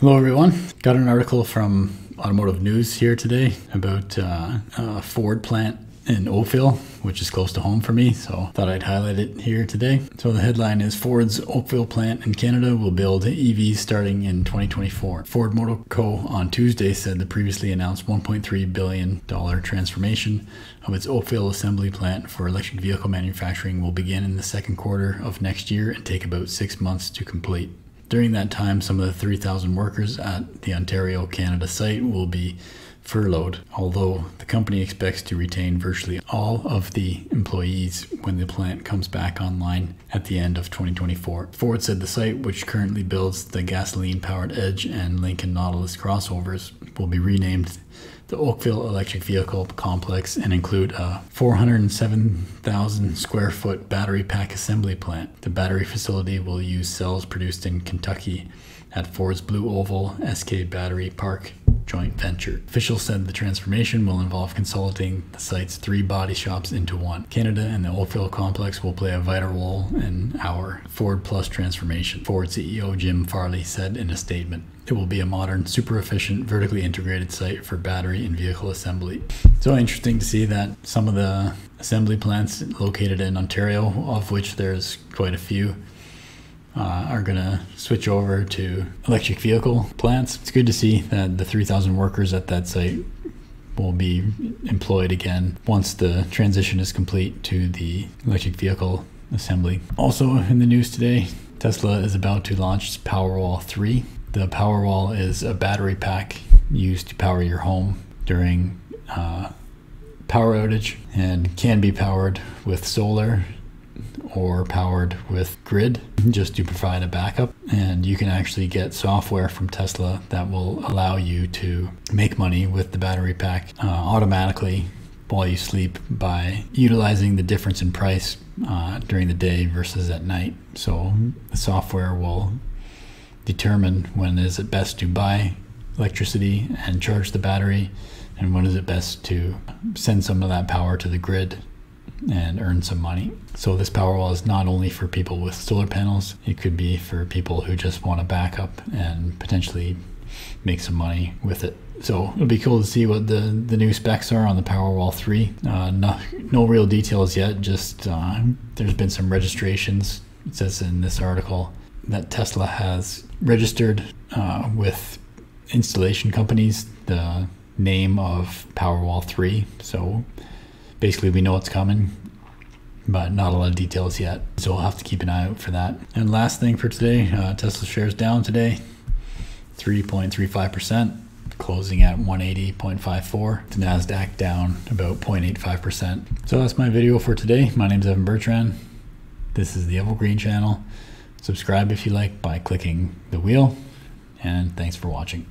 Hello everyone, got an article from Automotive News here today about a Ford plant in Oakville, which is close to home for me, so thought I'd highlight it here today. So the headline is Ford's Oakville plant in Canada will build EVs starting in 2024. Ford Motor Co. on Tuesday said the previously announced $1.3 billion transformation of its Oakville assembly plant for electric vehicle manufacturing will begin in the second quarter of next year and take about 6 months to complete. During that time, some of the 3,000 workers at the Ontario, Canada site will be furloughed, although the company expects to retain virtually all of the employees when the plant comes back online at the end of 2024. Ford said the site, which currently builds the gasoline-powered Edge and Lincoln Nautilus crossovers, will be renamed the Oakville Electric Vehicle Complex and include a 407,000 square foot battery pack assembly plant. The battery facility will use cells produced in Kentucky at Ford's Blue Oval SK Battery Park joint venture. Officials said the transformation will involve consolidating the site's 3 body shops into one. Canada and the Oakville complex will play a vital role in our Ford Plus transformation, Ford CEO Jim Farley said in a statement. It will be a modern, super efficient, vertically integrated site for battery and vehicle assembly. So interesting to see that some of the assembly plants located in Ontario, of which there's quite a few, are going to switch over to electric vehicle plants. It's good to see that the 3,000 workers at that site will be employed again once the transition is complete to the electric vehicle assembly. Also in the news today, Tesla is about to launch its Powerwall 3. The Powerwall is a battery pack used to power your home during power outage and can be powered with solar or powered with grid just to provide a backup. And you can actually get software from Tesla that will allow you to make money with the battery pack automatically while you sleep by utilizing the difference in price during the day versus at night. So the software will determine when is it best to buy electricity and charge the battery, and when is it best to send some of that power to the grid and earn some money. So this Powerwall is not only for people with solar panels, it could be for people who just want to back up and potentially make some money with it. So it'll be cool to see what the new specs are on the Powerwall 3. No real details yet, just there's been some registrations. It says in this article that Tesla has registered with installation companies the name of Powerwall 3. So basically we know it's coming, but not a lot of details yet. So we'll have to keep an eye out for that. And last thing for today, Tesla shares down today, 3.35%, closing at 180.54. The NASDAQ down about 0.85%. So that's my video for today. My name is Evan Bertrand. This is the Evergreen channel. Subscribe if you like by clicking the wheel, and thanks for watching.